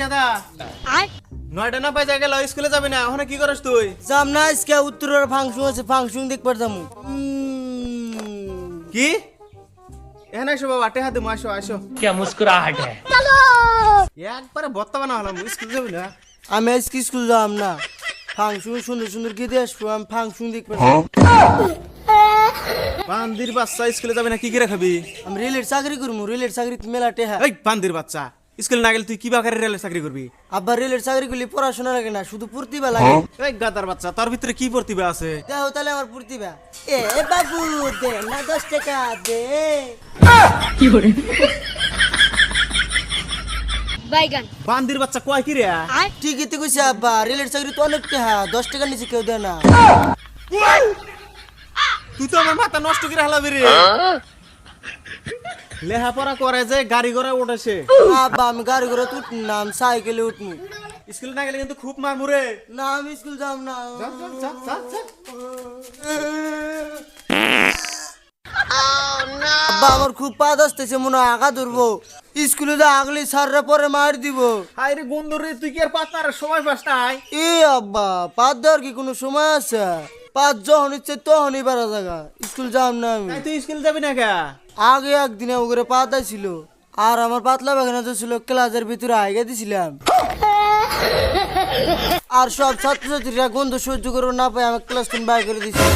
গাদা নয়টা না পাই গেল স্কুলে যাবি না ওখানে কি করিস তুই যাম না আজকে উত্তরের ফাংশন আছে ফাংশন দেখবার যাবো কি এখানে এসো বাবা টেহা দিমু আসো আসো क्या मुस्कुराहट है। একবারে বর্তমানে হলাম স্কুল যাবি না আমি আজকে স্কুল যাম না ফাংশন সুন্দর সুন্দর গীতে আসবো আমি ফাংশন দেখবার বান্দির বাচ্চা স্কুলে যাবি না কি করে খাবি আমি রেলের চাকরি করবো রেলের চাকরি মেলা টেহা এই বান্দির বাচ্চা স্কুলে না গেলে তুই কি বাকারে রেলের চাকরি করবি আব্বা রেলের চাকরি করলে পড়াশোনা লাগে না শুধু প্রতিভা লাগে এই গাদার বাচ্চা তোর ভিতরে কি প্রতিভা আছে দেখো তাহলে আমার প্রতিভা এ বাবু দে না 10 টাকা দে বাইগান বান্দির বাচ্চা কয় কি রে ঠিকই তো কইছে আব্বা রেলের চাকরি তো অনেক টেহা 10 টাকার নিচে কেউ দেয় না তুই তো আমার মাথা নষ্ট করে হালাবি রে লেহাপড়া করে যে গাড়ি ঘোড়া উঠেছে আব্বা আমি গাড়ি ঘোড়া তো উঠবো না আমি সাইকেলে উঠবো স্কুলে না গেলে কিন্তু খুব মারমু রে না আমি স্কুল যাম না আব্বা আমার খুব পা দস্তেছে মনে হয় আগা ধরবো স্কুলে যা আগলি স্যাররা পরে মার দিব হাই রে বন্ধু রে তুই কি আর পাতনার সময় পাস নাই এ আব্বা পাত দেওয়ার কি কোনো সময় আছে পাঁচ যখন ইচ্ছে তখনই বাড়া জায়গা স্কুল যাম না আমি তাই তুই স্কুল যাবি না কে আগে একদিনে ওগুলো পাতা ছিল আর আমার পাতলা বাগানে তো ছিল ক্লাসের ভিতরে আইগা দিছিলাম আর সব ছাত্রছাত্রীরা গন্ধ সহ্য করে না পাই আমি ক্লাস থেকে বাই করে দিছি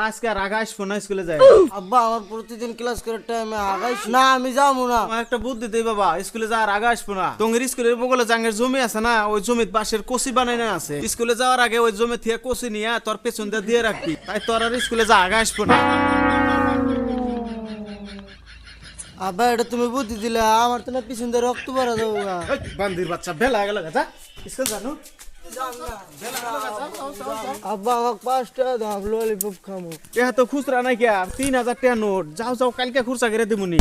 আজকে রাগা আসবো না স্কুলে যাই আব্বা আমার প্রতিদিন ক্লাস করার টাইমে আগাইস না আমি যাবো না আমার একটা বুদ্ধি দেই বাবা স্কুলে যাওয়ার আগে আসবো না তোর স্কুলের বগলে জাঙ্গের জমি আছে না ওই জমির বাঁশের কচি বানানো আছে স্কুলে যাওয়ার আগে ওই জমি থেকে কচি নিয়ে তোর পেছন দিয়ে রাখবি তাই তোর আর স্কুলে যা আগে আসবো না আব্বা এটা তুমি বুদ্ধি দিলে আমার তো না পিছন দিয়ে রক্ত বাড়া যাবো না। এই বান্দির বাচ্চা বেলা গেল যা স্কুল জানো আব্বা আমাকে 5 টাকা দাও ললিপপ খামো এ তো খুচরা নাই কে 3000 টাকা নোট যাও যাও কালকে খুচরা করে দিমুনি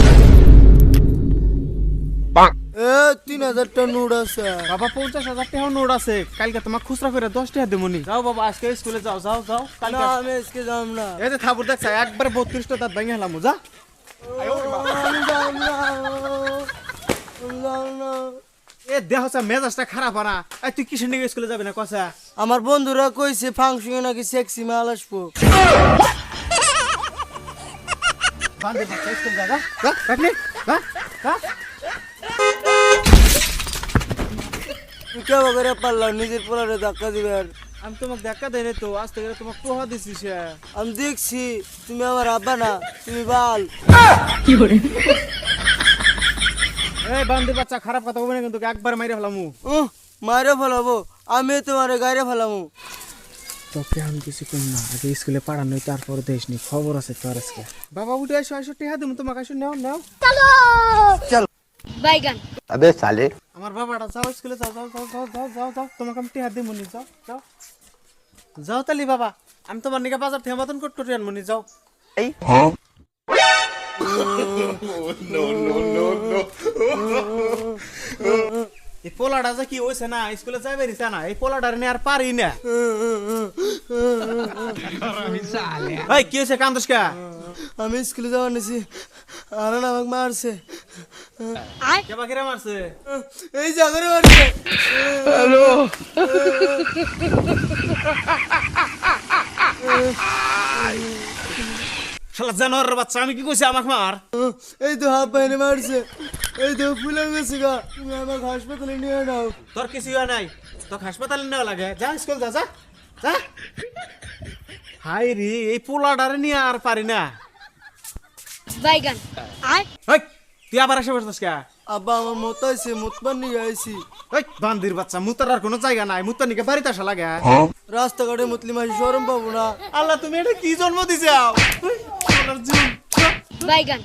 এ 3000 টাকা নোট আছে বাবা 50,000 টাকা নোট আছে কালকে তোমার খুচরা করে 10 টাকা দিমুনি যাও বাবা আজকে স্কুলে যাও যাও যাও না কালকে আমি আজকে যাম না এই যে থাবুর দেখছ একবারে 32টা দাঁত ভেঙে হলাম যা আমি যাম না আমি যাম না এ দেহ মেজাজটা খারাপ না এই তুই কিসের নিয়ে স্কুলে যাবি না কসা আমার বন্ধুরা কইছে ফাংশনে নাকি সেক্সি মাল আসবো বান্দে বাচ্চা স্কুল যা যা রাখলি যা যা তুই কেমন করে পারলাম নিজের পোলারে ধাক্কা দিবে আর আমি তোমাকে দেখা দেয় তো আজ থেকে তোমাকে পোহা দিছিস আমি দেখছি তুমি আমার আব্বা না তুমি বাল এই বান্দে বাচ্চা খারাপ কথা বলবে না কিন্তু একবার মাইরে ফেলামু মারে ফেলাবো আমি তোমারে গাইরে ফেলামু তোকে আমি কিছু কম না আগে স্কুলে পড়ানো তারপর দেশ নি খবর আছে তোর আজকে বাবা উঠে আসো আসো টেহা দিমু তোমাকে আসো নাও নাও চল বাইগান अबे साले আমার বাবাটা যাও স্কুলে যাও যাও যাও যাও যাও যাও যাও তোমাকে আমি টেহা দিমু নি যাও যাও যাও তালি বাবা আমি তোমার নিকা বাজার থেকে মতন করতে আনমু নি যাও এই পোলাটা যে কি হইছে না স্কুলে যাইবে রিসা না এই পোলাটার নিয়ে আর পারি না এই কি হইছে কান্দস কা আমি স্কুলে যাওয়ার নিছি আর না আমাকে মারছে কে বাকিরা মারছে এই জায়গায় মারছে শালা জানোয়ারের বাচ্চা আমি কি কইছি আমাকে মার এই তো হাফ পাইনে মারছে এই তো ফুলে গেছে গা তুমি আমাকে হাসপাতালে নিয়ে নাও তোর কিছু হয় নাই তোকে হাসপাতালে নেওয়া লাগে যা স্কুল যা যা যা হাই রে এই পোলাটারে নিয়ে আর পারি না বাইগান এই তুই আবার এসে বসছিস কে আব্বা আমার মত আছে মুতবার নিয়ে আইছি এই বান্দির বাচ্চা মুতার আর কোনো জায়গা নাই মুতার নিকে বাড়িতে আসা লাগে রাস্তাঘাটে মুতলি মাসি শরম পাবো না আল্লাহ তুমি এটা কি জন্ম দিছাও বাইগান